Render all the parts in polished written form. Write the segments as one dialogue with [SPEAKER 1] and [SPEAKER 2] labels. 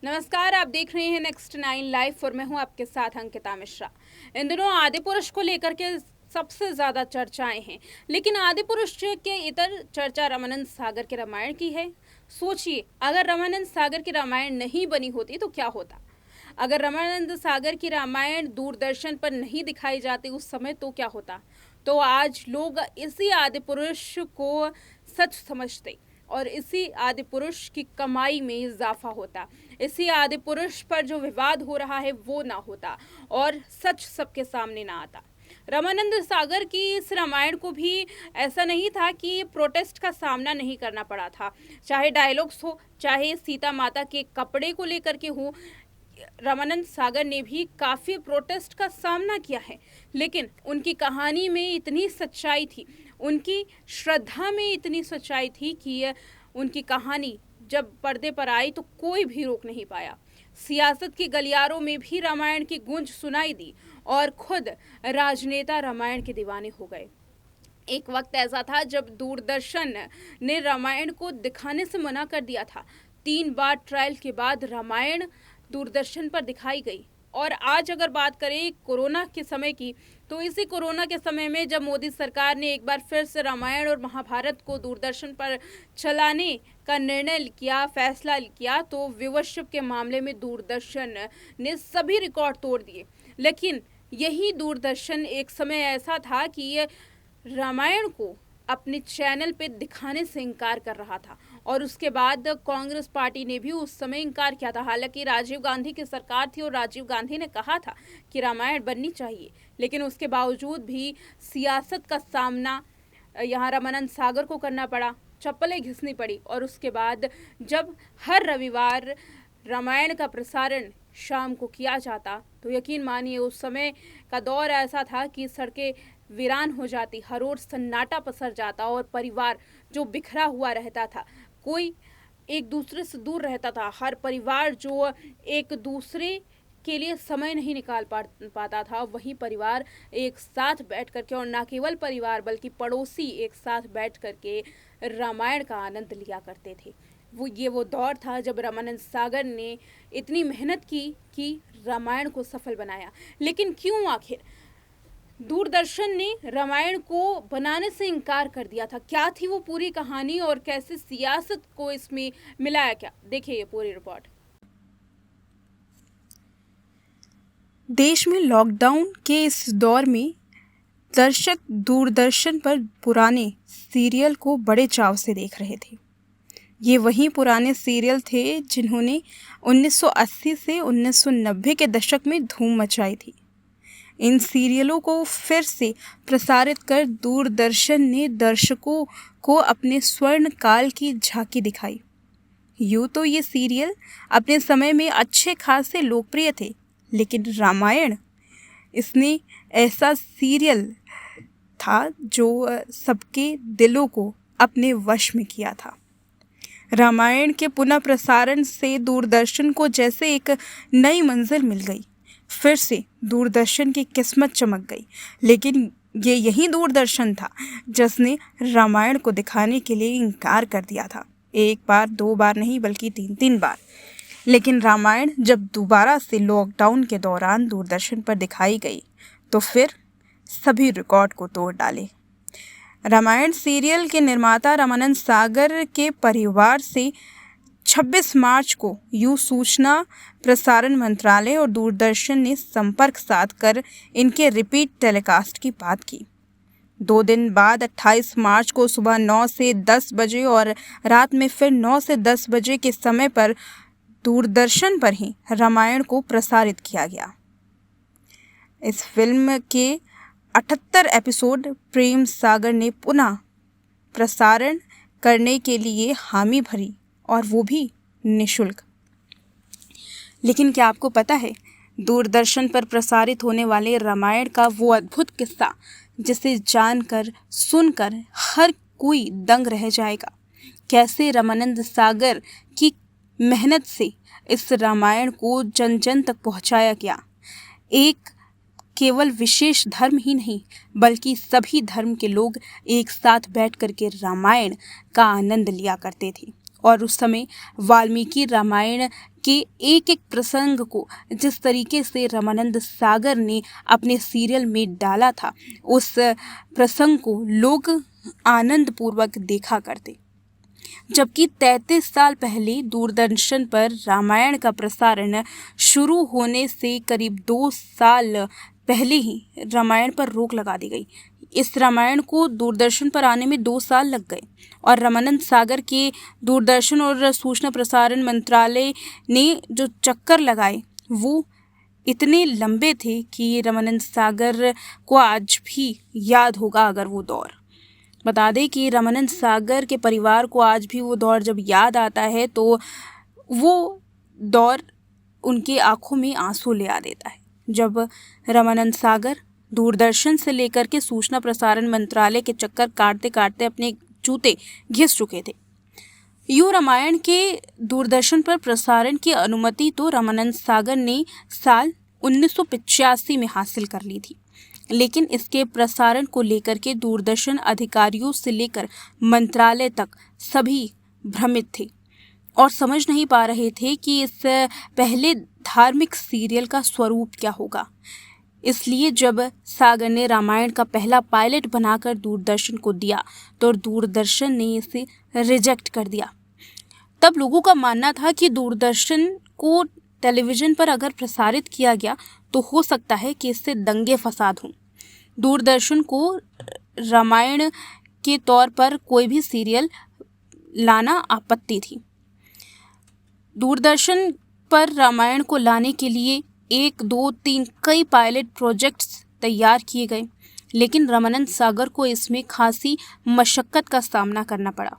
[SPEAKER 1] नमस्कार, आप देख रहे हैं नेक्स्ट 9 लाइव और मैं हूं आपके साथ अंकिता मिश्रा। इन दिनों आदिपुरुष को लेकर के सबसे ज़्यादा चर्चाएं हैं, लेकिन आदिपुरुष के इतर चर्चा रामानंद सागर के रामायण की है। सोचिए, अगर रामानंद सागर की रामायण नहीं बनी होती तो क्या होता। अगर रामानंद सागर की रामायण दूरदर्शन पर नहीं दिखाई जाती उस समय तो क्या होता। तो आज लोग इसी आदिपुरुष को सच समझते और इसी आदिपुरुष की कमाई में इजाफा होता। इसी आदिपुरुष पर जो विवाद हो रहा है वो ना होता और सच सबके सामने ना आता। रामानंद सागर की इस रामायण को भी ऐसा नहीं था कि प्रोटेस्ट का सामना नहीं करना पड़ा था। चाहे डायलॉग्स हो, चाहे सीता माता के कपड़े को लेकर के हो, रामानंद सागर ने भी काफ़ी प्रोटेस्ट का सामना किया है, लेकिन उनकी कहानी में इतनी सच्चाई थी, उनकी श्रद्धा में इतनी सच्चाई थी कि उनकी कहानी जब पर्दे पर आई तो कोई भी रोक नहीं पाया। सियासत की गलियारों में भी रामायण की गूंज सुनाई दी और खुद राजनेता रामायण के दीवाने हो गए। एक वक्त ऐसा था जब दूरदर्शन ने रामायण को दिखाने से मना कर दिया था। 3 बार ट्रायल के बाद रामायण दूरदर्शन पर दिखाई गई। और आज अगर बात करें कोरोना के समय की, तो इसी कोरोना के समय में जब मोदी सरकार ने एक बार फिर से रामायण और महाभारत को दूरदर्शन पर चलाने का निर्णय किया, फैसला किया, तो व्यूवरशिप के मामले में दूरदर्शन ने सभी रिकॉर्ड तोड़ दिए। लेकिन यही दूरदर्शन एक समय ऐसा था कि ये रामायण को अपने चैनल पे दिखाने से इनकार कर रहा था और उसके बाद कांग्रेस पार्टी ने भी उस समय इनकार किया था। हालांकि राजीव गांधी की सरकार थी और राजीव गांधी ने कहा था कि रामायण बननी चाहिए, लेकिन उसके बावजूद भी सियासत का सामना यहाँ रामानंद सागर को करना पड़ा, चप्पलें घिसनी पड़ी। और उसके बाद जब हर रविवार रामायण का प्रसारण शाम को किया जाता तो यकीन मानिए उस समय का दौर ऐसा था कि सड़कें वीरान हो जाती, हर ओर सन्नाटा पसर जाता और परिवार जो बिखरा हुआ रहता था, कोई एक दूसरे से दूर रहता था। हर परिवार जो एक दूसरे के लिए समय नहीं निकाल पाता था, वही परिवार एक साथ बैठ करके, और ना केवल परिवार बल्कि पड़ोसी एक साथ बैठ करके रामायण का आनंद लिया करते थे। वो दौर था जब रामानंद सागर ने इतनी मेहनत की कि रामायण को सफल बनाया। लेकिन क्यों आखिर दूरदर्शन ने रामायण को बनाने से इनकार कर दिया था? क्या थी वो पूरी कहानी और कैसे सियासत को इसमें मिलाया? क्या देखिए ये पूरी रिपोर्ट।
[SPEAKER 2] देश में लॉकडाउन के इस दौर में दर्शक दूरदर्शन पर पुराने सीरियल को बड़े चाव से देख रहे थे। ये वही पुराने सीरियल थे जिन्होंने 1980 से 1990 के दशक में धूम मचाई थी। इन सीरियलों को फिर से प्रसारित कर दूरदर्शन ने दर्शकों को अपने स्वर्ण काल की झांकी दिखाई। यूँ तो ये सीरियल अपने समय में अच्छे खासे लोकप्रिय थे, लेकिन रामायण इसने ऐसा सीरियल था जो सबके दिलों को अपने वश में किया था। रामायण के पुनः प्रसारण से दूरदर्शन को जैसे एक नई मंजिल मिल गई। फिर से दूरदर्शन की किस्मत चमक गई। लेकिन ये यही दूरदर्शन था जिसने रामायण को दिखाने के लिए इनकार कर दिया था। 1 बार 2 बार नहीं बल्कि 3 बार। लेकिन रामायण जब दोबारा से लॉकडाउन के दौरान दूरदर्शन पर दिखाई गई तो फिर सभी रिकॉर्ड को तोड़ डाले। रामायण सीरियल के निर्माता रामानंद सागर के परिवार से 26 मार्च को यूं सूचना प्रसारण मंत्रालय और दूरदर्शन ने संपर्क साधकर इनके रिपीट टेलीकास्ट की बात की। 2 दिन बाद 28 मार्च को सुबह 9 से 10 बजे और रात में फिर 9 से 10 बजे के समय पर दूरदर्शन पर ही रामायण को प्रसारित किया गया। इस फिल्म के 78 एपिसोड प्रेम सागर ने पुनः प्रसारण करने के लिए हामी भरी, और वो भी निःशुल्क। लेकिन क्या आपको पता है, दूरदर्शन पर प्रसारित होने वाले रामायण का वो अद्भुत किस्सा जिसे जानकर सुनकर हर कोई दंग रह जाएगा। कैसे रामानंद सागर की मेहनत से इस रामायण को जन जन तक पहुंचाया गया। एक केवल विशेष धर्म ही नहीं बल्कि सभी धर्म के लोग एक साथ बैठ करके रामायण का आनंद लिया करते थे। और उस समय वाल्मीकि रामायण कि एक एक प्रसंग को जिस तरीके से रामानंद सागर ने अपने सीरियल में डाला था, उस प्रसंग को लोग आनंद पूर्वक देखा करते। जबकि 33 साल पहले दूरदर्शन पर रामायण का प्रसारण शुरू होने से करीब 2 साल पहले ही रामायण पर रोक लगा दी गई। इस रामायण को दूरदर्शन पर आने में 2 साल लग गए और रामानंद सागर के दूरदर्शन और सूचना प्रसारण मंत्रालय ने जो चक्कर लगाए वो इतने लंबे थे कि रामानंद सागर को आज भी याद होगा अगर वो दौर। बता दें कि रामानंद सागर के परिवार को आज भी वो दौर जब याद आता है तो वो दौर उनकी आंखों में आंसू ले आ देता है, जब रामानंद सागर दूरदर्शन से लेकर के सूचना प्रसारण मंत्रालय के चक्कर काटते काटते अपने जूते घिस चुके थे। यूं रामायण के दूरदर्शन पर प्रसारण की अनुमति तो रामानंद सागर ने साल 1985 में हासिल कर ली थी, लेकिन इसके प्रसारण को लेकर के दूरदर्शन अधिकारियों से लेकर मंत्रालय तक सभी भ्रमित थे और समझ नहीं पा रहे थे कि इस पहले धार्मिक सीरियल का स्वरूप क्या होगा। इसलिए जब सागर ने रामायण का पहला पायलट बनाकर दूरदर्शन को दिया तो दूरदर्शन ने इसे रिजेक्ट कर दिया। तब लोगों का मानना था कि दूरदर्शन को टेलीविज़न पर अगर प्रसारित किया गया तो हो सकता है कि इससे दंगे फसाद हों। दूरदर्शन को रामायण के तौर पर कोई भी सीरियल लाना आपत्ति थी। दूरदर्शन पर रामायण को लाने के लिए 1, 2, 3 कई पायलट प्रोजेक्ट्स तैयार किए गए, लेकिन रामानंद सागर को इसमें खासी मशक्क़त का सामना करना पड़ा।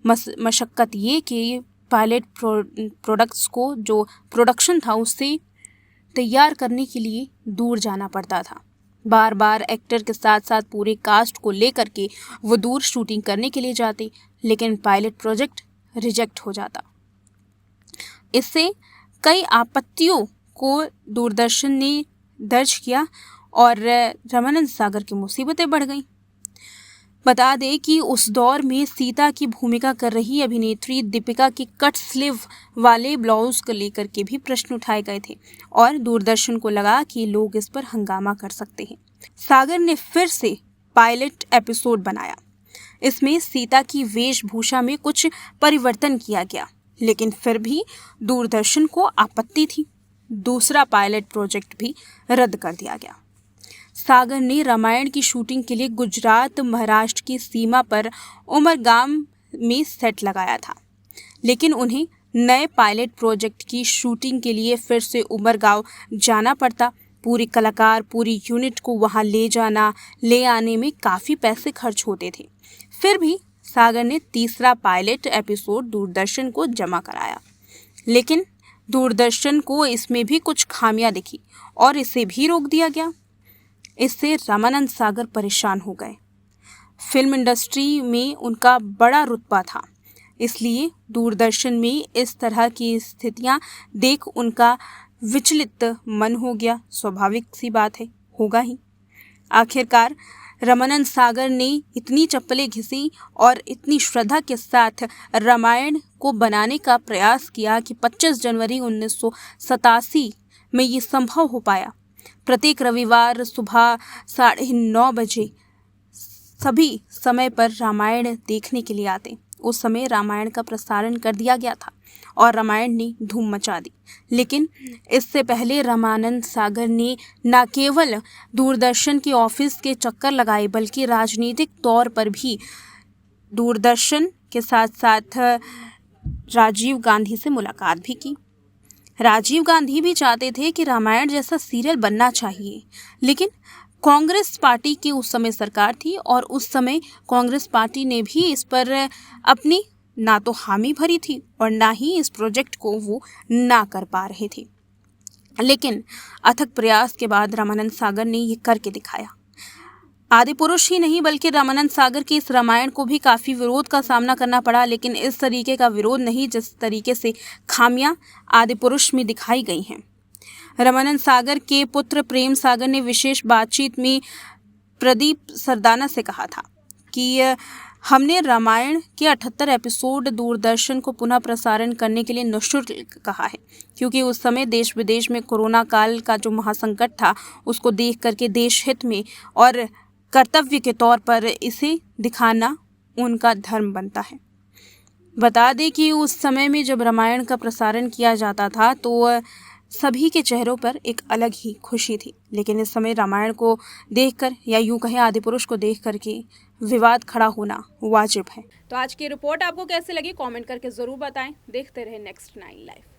[SPEAKER 2] मशक्क़त ये कि पायलट प्रोडक्ट्स को जो प्रोडक्शन था उससे तैयार करने के लिए दूर जाना पड़ता था। बार बार एक्टर के साथ साथ पूरे कास्ट को लेकर के वो दूर शूटिंग करने के लिए जाते, लेकिन पायलट प्रोजेक्ट रिजेक्ट हो जाता। इससे कई आपत्तियों को दूरदर्शन ने दर्ज किया और रामानंद सागर की मुसीबतें बढ़ गईं। बता दें कि उस दौर में सीता की भूमिका कर रही अभिनेत्री दीपिका की कट स्लीव वाले ब्लाउज को लेकर के भी प्रश्न उठाए गए थे और दूरदर्शन को लगा कि लोग इस पर हंगामा कर सकते हैं। सागर ने फिर से पायलट एपिसोड बनाया। इसमें सीता की वेशभूषा में कुछ परिवर्तन किया गया, लेकिन फिर भी दूरदर्शन को आपत्ति थी। दूसरा पायलट प्रोजेक्ट भी रद्द कर दिया गया। सागर ने रामायण की शूटिंग के लिए गुजरात महाराष्ट्र की सीमा पर उमरगाम में सेट लगाया था, लेकिन उन्हें नए पायलट प्रोजेक्ट की शूटिंग के लिए फिर से उमरगांव जाना पड़ता। पूरे कलाकार, पूरी यूनिट को वहां ले जाना, ले आने में काफ़ी पैसे खर्च होते थे। फिर भी सागर ने तीसरा पायलट एपिसोड दूरदर्शन को जमा कराया, लेकिन दूरदर्शन को इसमें भी कुछ खामियां दिखी और इसे भी रोक दिया गया। इससे रामानंद सागर परेशान हो गए। फिल्म इंडस्ट्री में उनका बड़ा रुतबा था, इसलिए दूरदर्शन में इस तरह की स्थितियां देख उनका विचलित मन हो गया। स्वाभाविक सी बात है, होगा ही। आखिरकार रामानंद सागर ने इतनी चप्पलें घिसी और इतनी श्रद्धा के साथ रामायण को बनाने का प्रयास किया कि 25 जनवरी 1987 में ये संभव हो पाया। प्रत्येक रविवार सुबह 9:30 बजे सभी समय पर रामायण देखने के लिए आते। उस समय रामायण का प्रसारण कर दिया गया था और रामायण ने धूम मचा दी। लेकिन इससे पहले रामानंद सागर ने न केवल दूरदर्शन के ऑफिस के चक्कर लगाए, बल्कि राजनीतिक तौर पर भी दूरदर्शन के साथ साथ राजीव गांधी से मुलाकात भी की। राजीव गांधी भी चाहते थे कि रामायण जैसा सीरियल बनना चाहिए, लेकिन कांग्रेस पार्टी की उस समय सरकार थी और उस समय कांग्रेस पार्टी ने भी इस पर अपनी ना तो हामी भरी थी और ना ही इस प्रोजेक्ट को वो ना कर पा रहे थे। लेकिन अथक प्रयास के बाद रामानंद सागर ने ये करके दिखाया। आदिपुरुष ही नहीं बल्कि रामानंद सागर के इस रामायण को भी काफ़ी विरोध का सामना करना पड़ा, लेकिन इस तरीके का विरोध नहीं जिस तरीके से खामियां आदिपुरुष में दिखाई गई हैं। रामानंद सागर के पुत्र प्रेम सागर ने विशेष बातचीत में प्रदीप सरदाना से कहा था कि हमने रामायण के 78 एपिसोड दूरदर्शन को पुनः प्रसारण करने के लिए निःशुल्क कहा है, क्योंकि उस समय देश विदेश में कोरोना काल का जो महासंकट था उसको देख करके देश हित में और कर्तव्य के तौर पर इसे दिखाना उनका धर्म बनता है। बता दें कि उस समय में जब रामायण का प्रसारण किया जाता था तो सभी के चेहरों पर एक अलग ही खुशी थी, लेकिन इस समय रामायण को देखकर या यूं कहें आदिपुरुष को देख करके विवाद खड़ा होना वाजिब है।
[SPEAKER 1] तो आज की रिपोर्ट आपको कैसे लगी कमेंट करके ज़रूर बताएं। देखते रहे नेक्स्ट 9 लाइव।